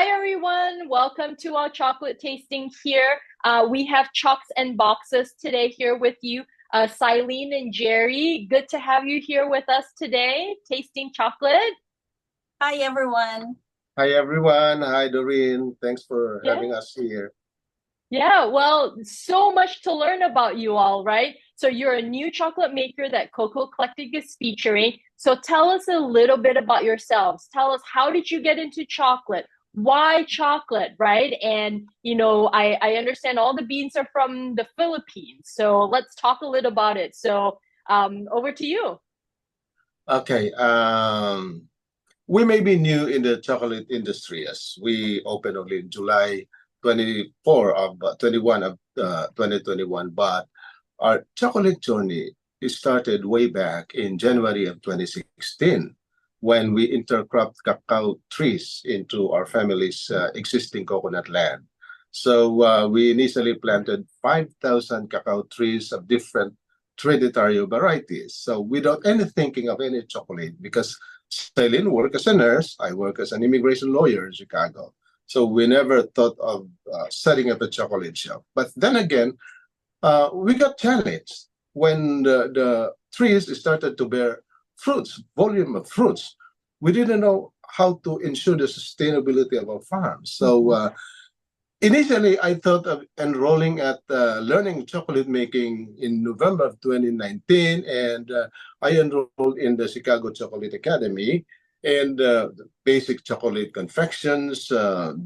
Hi, everyone. Welcome to our chocolate tasting here. We have Chocs N Boxes today here with you, Sailyn and Gerry. Good to have you here with us today, tasting chocolate. Hi, everyone. Hi, everyone. Hi, Doreen. Thanks for having us here. Yeah, well, so much to learn about you all, right? So you're a new chocolate maker that Cococlectic is featuring. So tell us a little bit about yourselves. Tell us, how did you get into chocolate? Why chocolate, right? And I understand all the beans are from the Philippines. So let's talk a little about it. So over to you. Okay. We may be new in the chocolate industry as we opened only in July 24 of 21 of 2021, but our chocolate journey started way back in January of 2016 when we intercropped cacao trees into our family's existing coconut land. So we initially planted 5,000 cacao trees of different Trinitario varieties. So without any thinking of any chocolate, because Sailyn worked as a nurse, I work as an immigration lawyer in Chicago. So we never thought of setting up a chocolate shop. But then again, we got challenged when the trees started to bear fruits, volume of fruits. We didn't know how to ensure the sustainability of our farm. So initially, I thought of enrolling at learning chocolate making in November of 2019, and I enrolled in the Chicago Chocolate Academy and basic chocolate confections,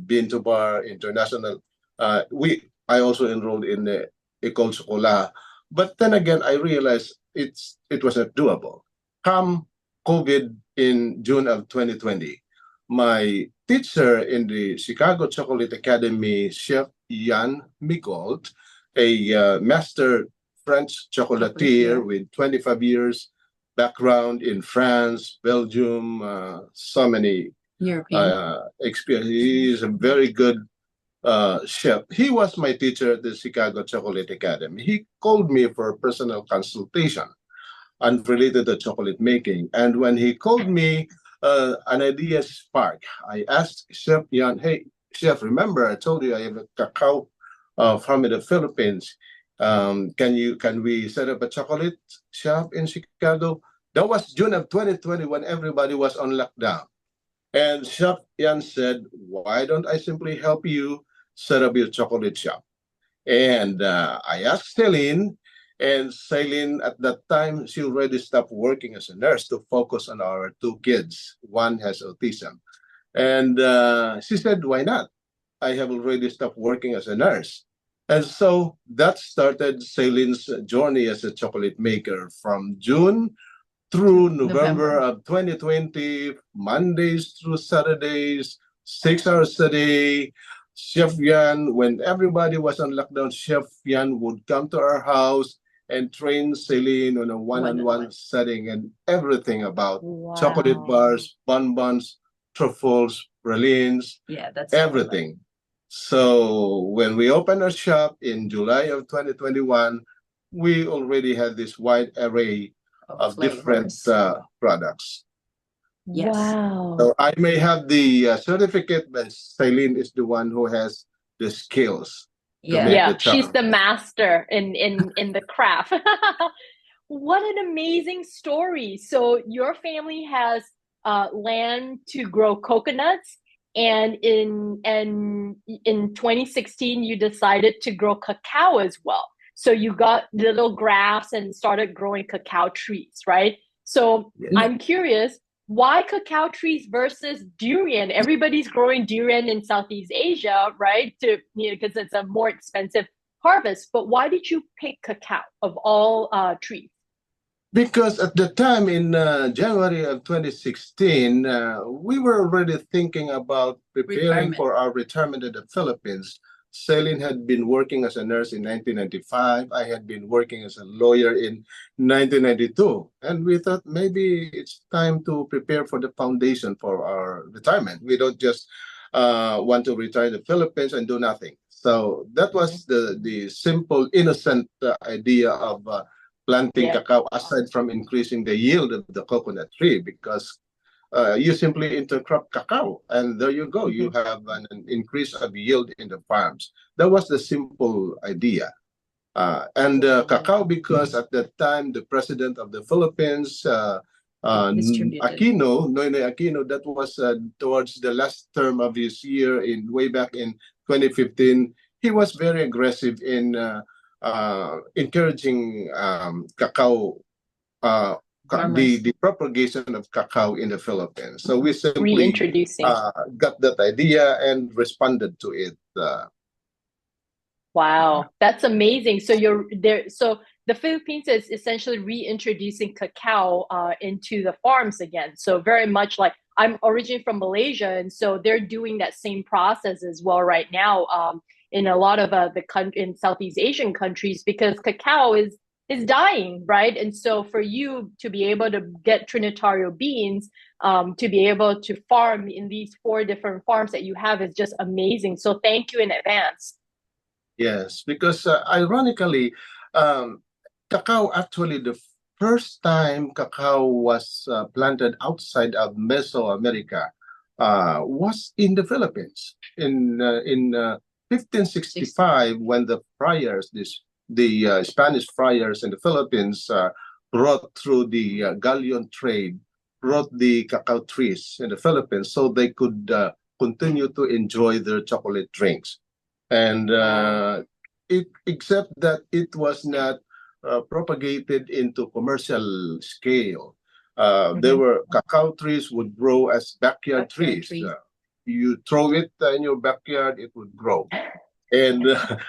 bean to bar, international. I also enrolled in the École Chocolat, but then again, I realized it was not doable. Come COVID in June of 2020, my teacher in the Chicago Chocolate Academy, Chef Jan Migault, a master French chocolatier with 25 years background in France, Belgium, so many experience. He is a very good chef. He was my teacher at the Chicago Chocolate Academy. He called me for a personal consultation unrelated to chocolate making. And when he called me, an idea sparked. I asked Chef Jan, hey, Chef, remember I told you I have a cacao farm in the Philippines. Can we set up a chocolate shop in Chicago? That was June of 2020 when everybody was on lockdown. And Chef Jan said, why don't I simply help you set up your chocolate shop? And I asked Sailyn, and Sailyn, at that time, she already stopped working as a nurse to focus on our two kids. One has autism. And she said, why not? I have already stopped working as a nurse. And so that started Sailyn's journey as a chocolate maker from June through November of 2020, Mondays through Saturdays, 6 hours a day. Chef Yan, when everybody was on lockdown, Chef Yan would come to our house and train Sailyn on a one-on-one setting and everything about chocolate bars, bonbons, truffles, pralines, that's everything. So when we opened our shop in July of 2021, we already had this wide array of different products. Yes. Wow. So I may have the certificate, but Sailyn is the one who has the skills. Yeah, she's the master in the craft. What an amazing story. So your family has land to grow coconuts, and in 2016 you decided to grow cacao as well. So you got little grafts and started growing cacao trees, right? So I'm curious, why cacao trees versus durian? Everybody's growing durian in Southeast Asia, right? Because it's a more expensive harvest. But why did you pick cacao of all trees? Because at the time in January of 2016, we were already thinking about preparing for our retirement in the Philippines. Sailyn had been working as a nurse in 1995. I had been working as a lawyer in 1992. And we thought maybe it's time to prepare for the foundation for our retirement. We don't just want to retire in the Philippines and do nothing. So that was the simple, innocent idea of planting cacao, aside from increasing the yield of the coconut tree, because you simply intercrop cacao, and there you go. You have an increase of yield in the farms. That was the simple idea. And cacao, because at that time the president of the Philippines, Aquino, Noynoy Aquino, that was towards the last term of his year in way back in 2015. He was very aggressive in encouraging cacao, the propagation of cacao in the Philippines. So we simply reintroducing got that idea and responded to it. Wow, that's amazing. So you're there. So the Philippines is essentially reintroducing cacao into the farms again. So very much like I'm originally from Malaysia, and so they're doing that same process as well right now in a lot of in Southeast Asian countries because cacao is dying, right? And so for you to be able to get Trinitario beans, to be able to farm in these 4 different farms that you have is just amazing. So thank you in advance. Yes, because ironically, cacao actually the first time cacao was planted outside of Mesoamerica was in the Philippines in 1565 when the friars, the Spanish friars in the Philippines brought through the galleon trade, brought the cacao trees in the Philippines so they could continue to enjoy their chocolate drinks. And except that it was not propagated into commercial scale. There were cacao trees would grow as backyard trees. You throw it in your backyard, it would grow. And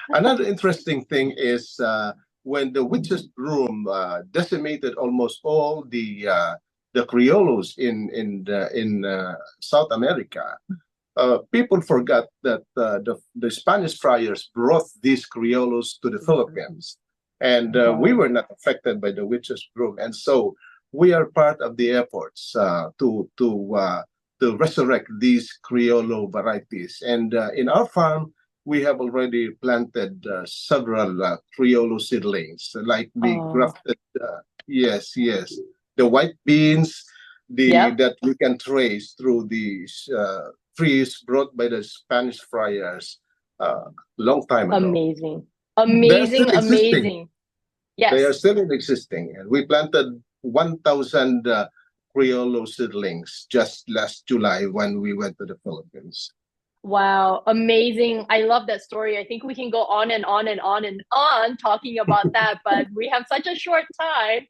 another interesting thing is when the witch's broom decimated almost all the criollos in South America. People forgot that the Spanish friars brought these criollos to the Philippines, and we were not affected by the witch's broom, and so we are part of the efforts to resurrect these criollo varieties. And in our farm, we have already planted several criollo seedlings, like we grafted. Yes, the white beans, that we can trace through these. Trees brought by the Spanish friars long time ago. Amazing. Yes. They are still existing. And we planted 1,000 criollo seedlings just last July when we went to the Philippines. Wow, amazing. I love that story. I think we can go on and on and on and on talking about that, but we have such a short time.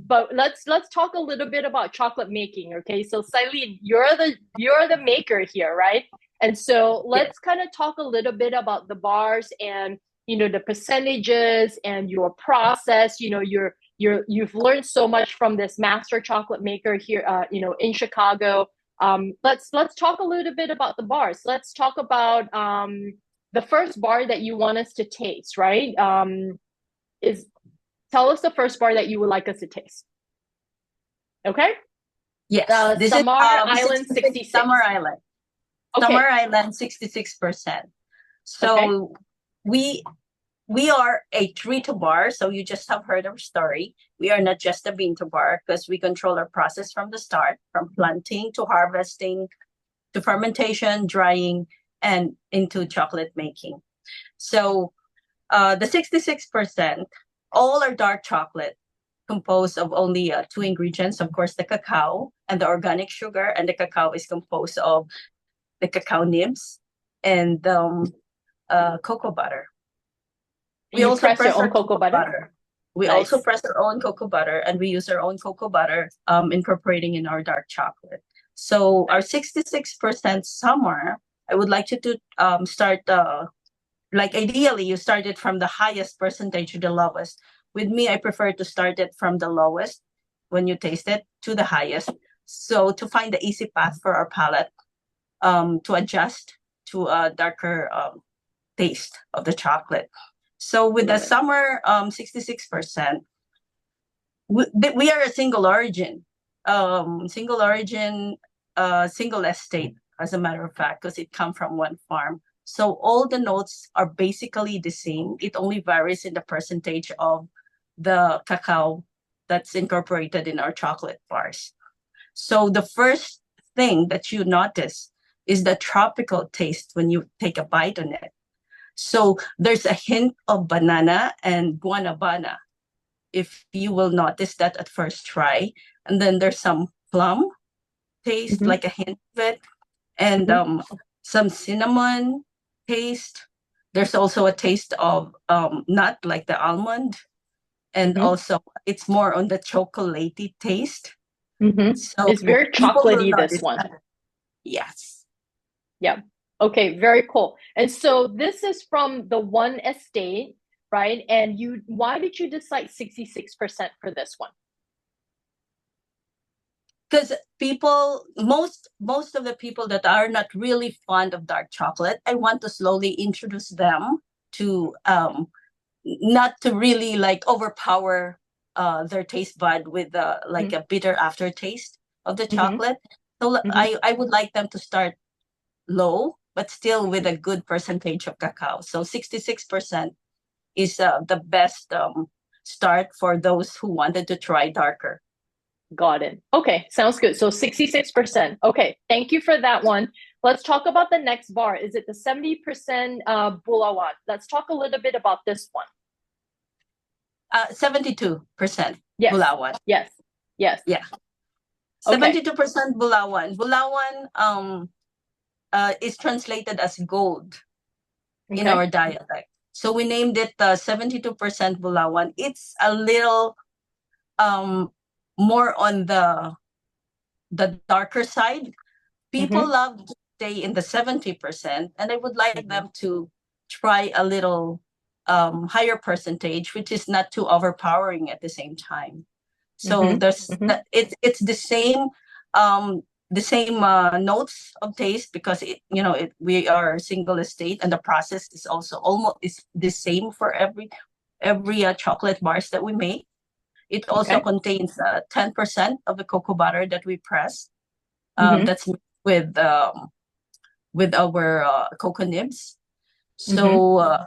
But let's talk a little bit about chocolate making, okay? So Sailyn, you're the maker here, right? And so let's kind of talk a little bit about the bars and the percentages and your process. You've learned so much from this master chocolate maker here in Chicago. Let's talk a little bit about the bars. Let's talk about the first bar that you want us to taste, right? Tell us the first bar that you would like us to taste. Okay? Yes. This Samar Island 66. Samar Island. Okay. Samar Island 66%. So we are a treat bar, so you just have heard our story. We are not just a bean to bar because we control our process from the start, from planting to harvesting, to fermentation, drying, and into chocolate making. So the 66%, all our dark chocolate composed of only 2 ingredients, of course, the cacao and the organic sugar, and the cacao is composed of the cacao nibs and cocoa butter. We also press your own cocoa butter. We also press our own cocoa butter, and we use our own cocoa butter incorporating in our dark chocolate. So our 66% Samar, I would like you to start, ideally you start it from the highest percentage to the lowest. With me, I prefer to start it from the lowest when you taste it to the highest. So to find the easy path for our palate to adjust to a darker taste of the chocolate. So with the Samar 66%, we are a single origin, single estate, as a matter of fact, because it comes from one farm. So all the notes are basically the same. It only varies in the percentage of the cacao that's incorporated in our chocolate bars. So the first thing that you notice is the tropical taste when you take a bite on it. So there's a hint of banana and guanabana, if you will notice that at first try. And then there's some plum taste, Mhm. like a hint of it, and Mhm. some cinnamon taste. There's also a taste of nut, like the almond, and Mhm. also it's more on the chocolatey taste. Mhm. So It's very people will chocolatey, this notice one. that. Yes. Yeah. Okay, very cool. And so this is from the one estate, right? And why did you decide 66% for this one? Because most of the people that are not really fond of dark chocolate, I want to slowly introduce them to not to really like overpower their taste bud with like a bitter aftertaste of the Mm-hmm. chocolate. So Mm-hmm. I would like them to start low, but still with a good percentage of cacao. So 66% is the best start for those who wanted to try darker. Got it. Okay, sounds good. So 66%. Okay, thank you for that one. Let's talk about the next bar. Is it the 70% Bulawan? Let's talk a little bit about this one. 72% Yes, Bulawan. yes, yes. Yeah. Okay. 72% Bulawan. Bulawan is translated as gold in Okay. our dialect. So we named it 72% Bulawan. It's a little um, more on the darker side. People Mm-hmm. love to stay in the 70%, and I would like Mm-hmm. them to try a little higher percentage, which is not too overpowering at the same time. So Mm-hmm. there's Mm-hmm. it's um the same notes of taste, because we are single estate, and the process is also almost is the same for every chocolate bars that we make. It also Okay. contains 10% of the cocoa butter that we press. Mm-hmm. That's mixed with our cocoa nibs. Mm-hmm. So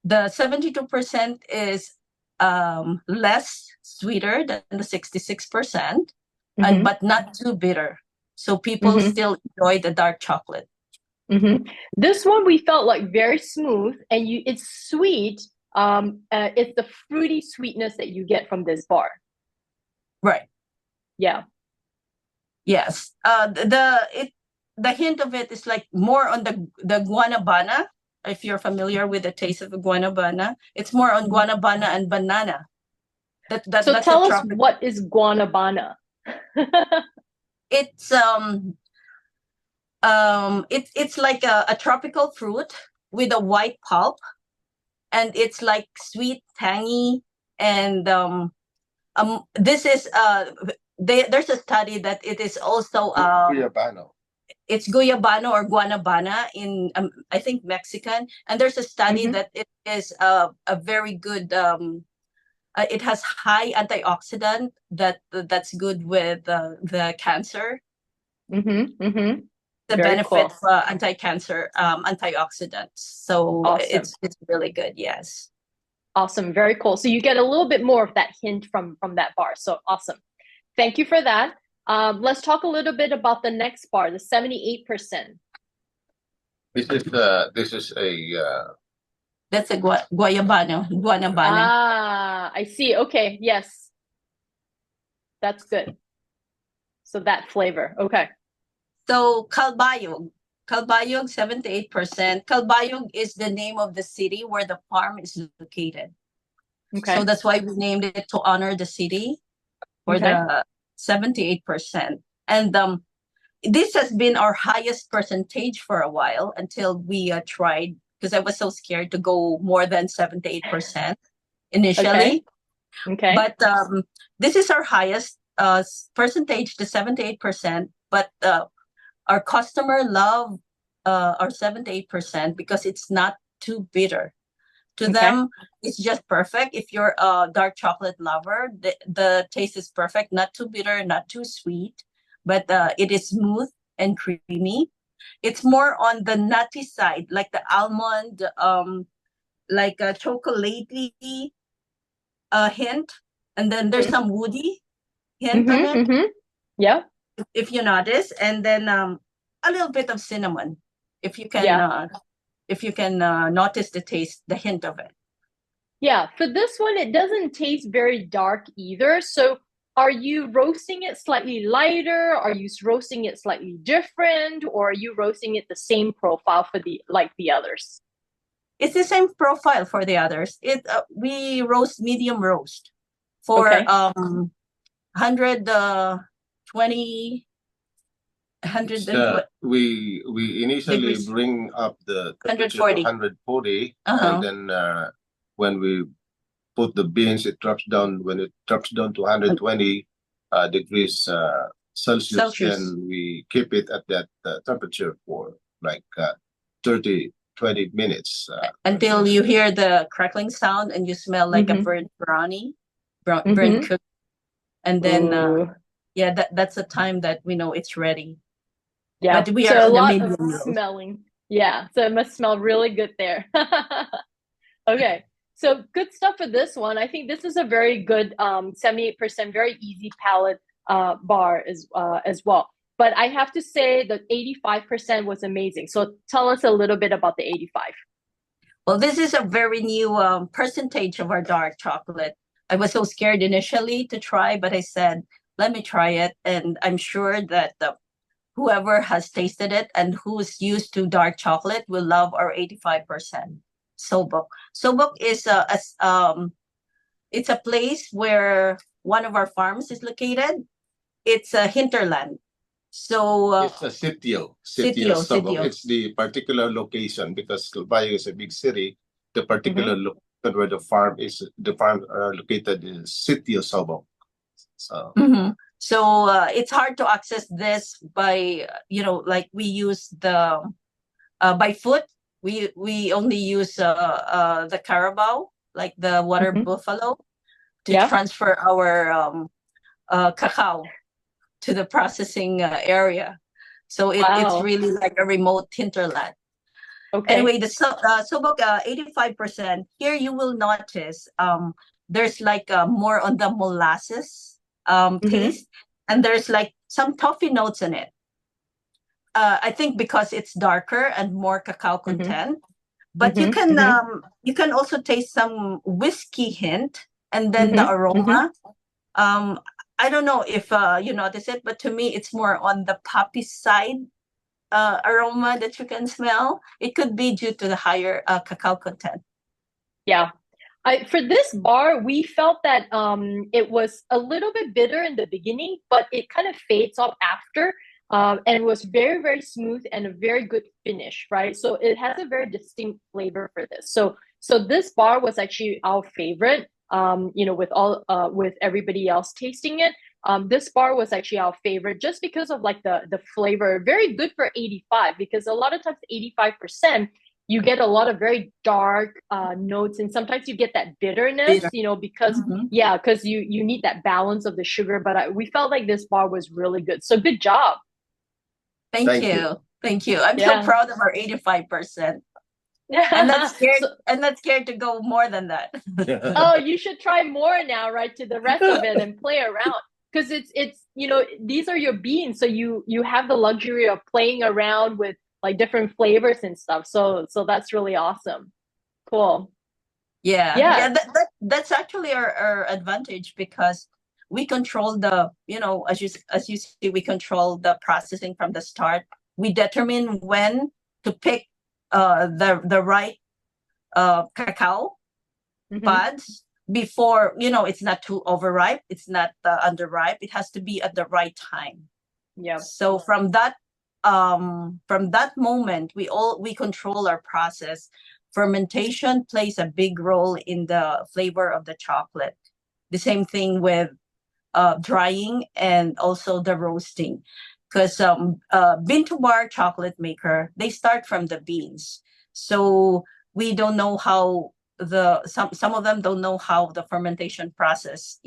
the 72% is less sweeter than the 66%, and Mm-hmm. but not too bitter. So people Mm-hmm. still enjoy the dark chocolate. Mm-hmm. This one we felt like very smooth, and it's sweet. It's the fruity sweetness that you get from this bar. Right. Yeah. Yes. The hint of it is like more on the guanabana. If you're familiar with the taste of a guanabana, it's more on Mhm. guanabana and banana. So That's a tell us, tropical. what is guanabana? It's it's like a tropical fruit with a white pulp, and it's like sweet, tangy, and this is there's a study that it is also Guyabano. it's guyabano or guanabana in I think Mexican, and there's a study Mm-hmm. that it is a very good it has high antioxidant that's good with the cancer, Mm-hmm. Mm-hmm. the Very benefit cool. anti-cancer antioxidants. So Awesome. it's really good. Yes. Awesome. Very cool. So you get a little bit more of that hint from that bar. So awesome. Thank you for that. Let's talk a little bit about the next bar, the 78%. This is a That's a guanabana. Ah, I see. Okay. Yes, that's good. So that flavor. Okay. So Calbayog 78%. Calbayog is the name of the city where the farm is located. So Okay. that's why we named it to honor the city for Okay. the 78%. And this has been our highest percentage for a while until we tried, because I was so scared to go more than 78% Okay. initially. Okay. But this is our highest percentage, the 78%. But our customer love our 78% because it's not too bitter. To Okay. them, it's just perfect. If you're a dark chocolate lover, the taste is perfect. Not too bitter, not too sweet, but it is smooth and creamy. It's more on the nutty side, like the almond, like a chocolatey hint, and then there's some woody hint of Mm-hmm. it. Mm-hmm. Yeah. if you notice, and then a little bit of cinnamon, if you can Yeah. notice the taste, the hint of it. Yeah, for this one, it doesn't taste very dark either. So are you roasting it slightly lighter? Are you roasting it slightly different? Or are you roasting it the same profile for the others? It's the same profile for the others. We roast medium roast for Okay. 120 we initially degrees. bring up the temperature to 140. 140, Uh-huh. and then when we put the beans, it drops down. When it drops down to 120 degrees Celsius, then we keep it at that temperature for like 30, 20 minutes. Until you hear the crackling sound and you smell like a burnt brownie, burnt cookie. And then, yeah, that's the time that we know it's ready. Yeah, but we so are a in the lot medium of roast. smelling. Yeah, so it must smell really good there. Okay, so good stuff for this one. I think this is a very good 78%, very easy palate bar as well. But I have to say that 85% was amazing. So tell us a little bit about the 85. Well, this is a very new percentage of our dark chocolate. I was so scared initially to try, but I said, let me try it. And I'm sure that whoever has tasted it and who's used to dark chocolate will love our 85% Sobok. Sobok is it's a place where one of our farms is located. It's a hinterland. So it's a sitio Sobok. It's the particular location because Calbayog is a big city. The particular location where the farm are located is sitio Sobok. So. So it's hard to access this by like we use the by foot. We only use the carabao, like the water buffalo, to transfer our cacao to the processing area. So it's really like a remote hinterland. Okay. Anyway, the Sobok 85%. Here you will notice there's like more on the molasses taste, and there's like some toffee notes in it. I think because it's darker and more cacao content, but you can also taste some whiskey hint, and then the aroma. I don't know if you notice it, but to me, it's more on the poppy side aroma that you can smell. It could be due to the higher cacao content. Yeah. For this bar, we felt that it was a little bit bitter in the beginning, but it kind of fades off after. And was very, very smooth and a very good finish, right? So it has a very distinct flavor for this. So this bar was actually our favorite. With everybody else tasting it, this bar was actually our favorite just because of like the flavor. Very good for 85 because a lot of times 85%. You get a lot of very dark notes, and sometimes you get that bitterness, because because you need that balance of the sugar. But we felt like this bar was really good. So good job. Thank you. I'm so proud of our 85%. I'm not scared. I'm not scared to go more than that. Oh, you should try more now, right? To the rest of it and play around because it's these are your beans, so you have the luxury of playing around with like different flavors and stuff. So that's really awesome. Cool. Yeah. That's actually our advantage because we control the as you see, we control the processing from the start. We determine when to pick the right cacao pods before it's not too overripe, it's not underripe. It has to be at the right time. Yeah. So from that moment, we control our process. Fermentation plays a big role in the flavor of the chocolate. The same thing with drying and also the roasting, because bean to bar chocolate maker, they start from the beans. So we don't know how some of them don't know how the fermentation process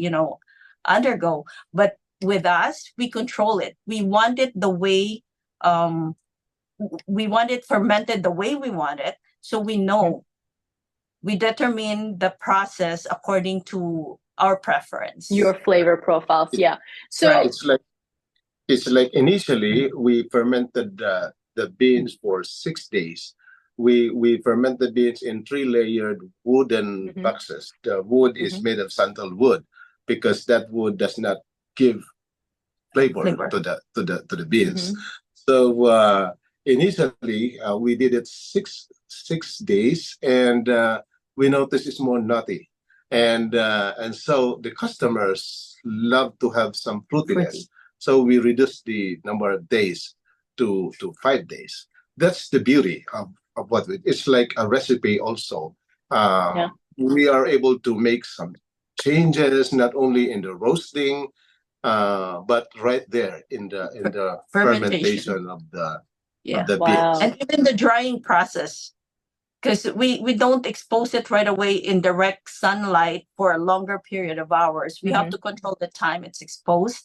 undergo, but with us, we control it. We want it the way we want it fermented the way we want it, so we know. We determine the process according to our preference, your flavor profiles. Yeah. So It's like initially we fermented the beans for 6 days. We ferment the beans in 3-layered wooden Mm-hmm. boxes. The wood is Mm-hmm. made of sandalwood because that wood does not give flavor to the beans. Mm-hmm. So initially we did it six days, and we noticed it's more nutty, and so the customers love to have some fruitiness. So we reduced the number of days to 5 days. That's the beauty of what it's like a recipe also. Yeah. We are able to make some changes not only in the roasting but right there in the fermentation of the beans. Wow. And even the drying process, because we don't expose it right away in direct sunlight for a longer period of hours. We have Mm-hmm. to control the time it's exposed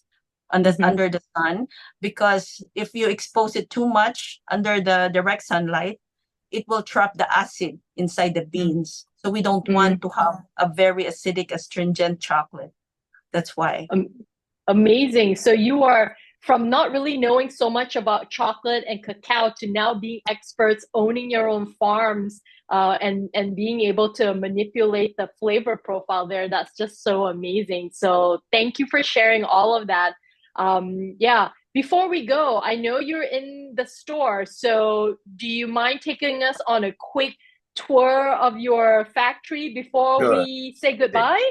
under Mm-hmm. under the sun, because if you expose it too much under the direct sunlight, it will trap the acid inside the beans. So we don't want to have a very acidic, astringent chocolate. That's why. Amazing. So you are from not really knowing so much about chocolate and cacao to now being experts, owning your own farms, and being able to manipulate the flavor profile there. That's just so amazing. So thank you for sharing all of that. Yeah. Before we go, I know you're in the store. So do you mind taking us on a quick tour of your factory before Sure. we say goodbye?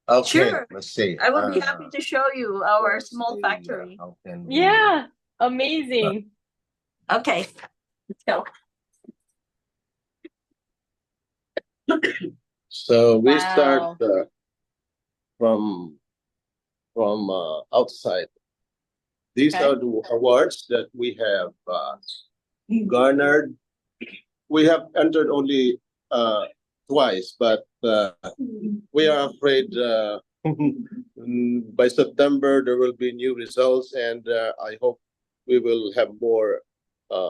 Okay, Sure. let's see. I will be happy to show you our let's small see, factory. how can we- Yeah. Amazing. Okay, let's go. So we start Wow. from outside. These Okay. are the awards that we have garnered. We have entered only twice, but we are afraid by September there will be new results, and I hope we will have more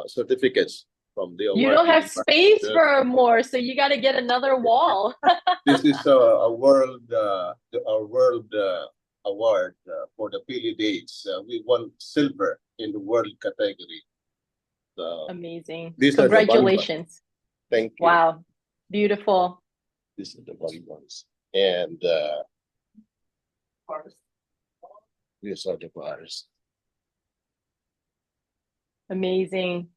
certificates from the You award. don't have space for more, so you got to get another wall. This is a world award for the Pili Dates. We won silver in the world category. Amazing. These are the Congratulations. Thank you. Wow. Beautiful. These are the volleyball and these are the bars. Amazing.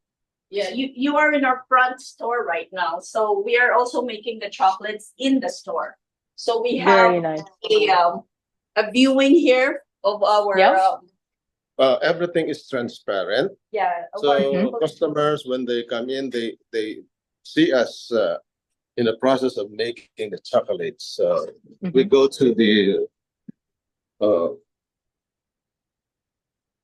Yeah, you are in our front store right now. So we are also making the chocolates in the store. So we Very have nice. a viewing here of our Yep. Everything is transparent. of So our customers, when they come in, they see us in the process of making the chocolates. We go to the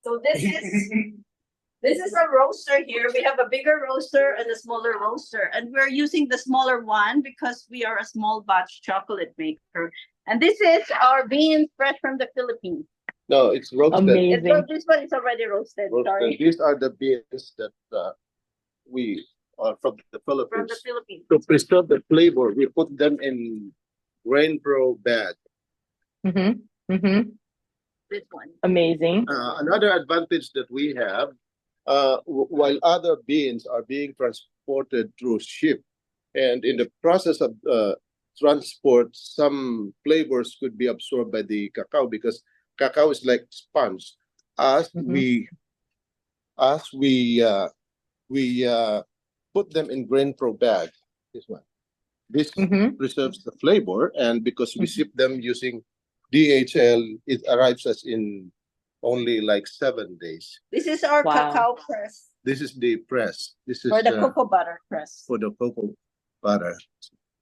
So this is a roaster here. We have a bigger roaster and a smaller roaster, and we're using the smaller one because we are a small batch chocolate maker. And this is our beans fresh from the Philippines. no, it's roasted. Amazing. This one is already roasted. Sorry, These are the beans that we are from the from Philippines. the Philippines. To preserve the flavor, we put them in grain pro bag. Mm-hmm. Mm-hmm. This one. Amazing. Another advantage that we have, while other beans are being transported through ship, and in the process of transport, some flavors could be absorbed by the cacao because cacao is like sponge. As we put them in grain pro bag, this preserves the flavor, and because we ship them using DHL, it arrives us in only like 7 days. This is our cacao press. This is the press. This is for the cocoa butter press. For the cocoa butter.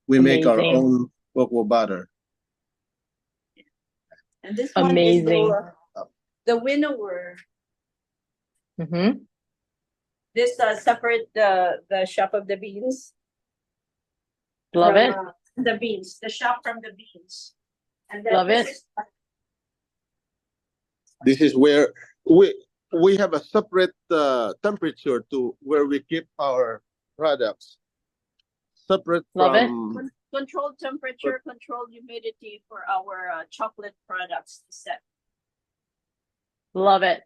We make our Amazing. own cocoa butter. And this one Amazing. is the winnower. Mm-hmm. This separate the shop of the beans. Love from, it. The beans, the shop from the beans. And then Love it. This is where we have a separate temperature to where we keep our products. Separate Love it. from Controlled temperature, controlled humidity for our chocolate products to set. Love it.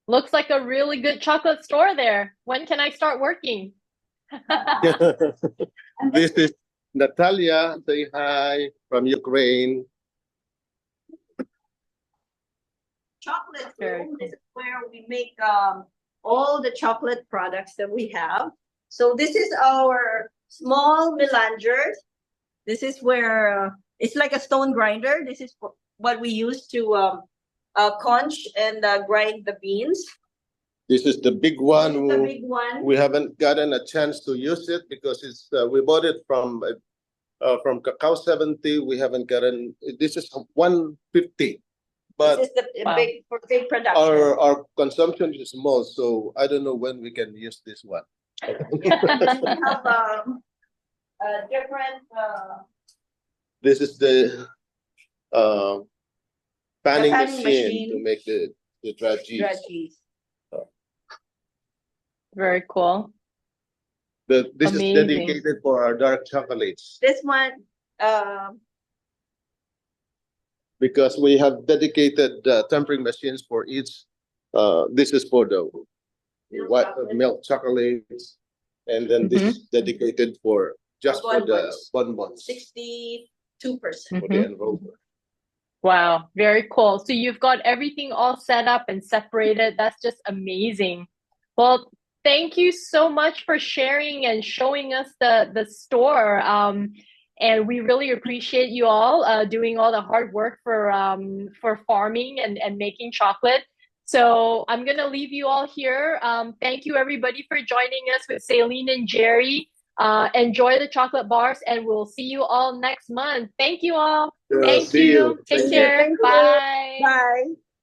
Looks like a really good chocolate store there. When can I start working? This is Natalia. Say hi from Ukraine. Chocolate Very room. cool. This is where we make all the chocolate products that we have. So this is our small melanger. This is where it's like a stone grinder. This is what we use to conch and grind the beans. This is the big one. This is the big one. We haven't gotten a chance to use it because it's we bought it from Cacao 70. We haven't gotten. This is 150, but this is the Wow. big production. our consumption is small, so I don't know when we can use this one. And then we have different. This is the panning panning machine machine. to make the dry cheese. Dry cheese. Very cool. This Amazing. is dedicated for our dark chocolates This one, because we have dedicated tempering machines for each. This is for the milk chocolates, and then this is dedicated for just for the bonbons 62%. for the enrollment. Wow, very cool. So you've got everything all set up and separated. That's just amazing. Well, thank you so much for sharing and showing us the store. And we really appreciate you all doing all the hard work for farming and making chocolate. So I'm gonna leave you all here. Thank you everybody for joining us with Sailyn and Gerry. Enjoy the chocolate bars, and we'll see you all next month. Thank you all. Thank See you. you. Take Thank you. care. Thank you. Bye. Bye.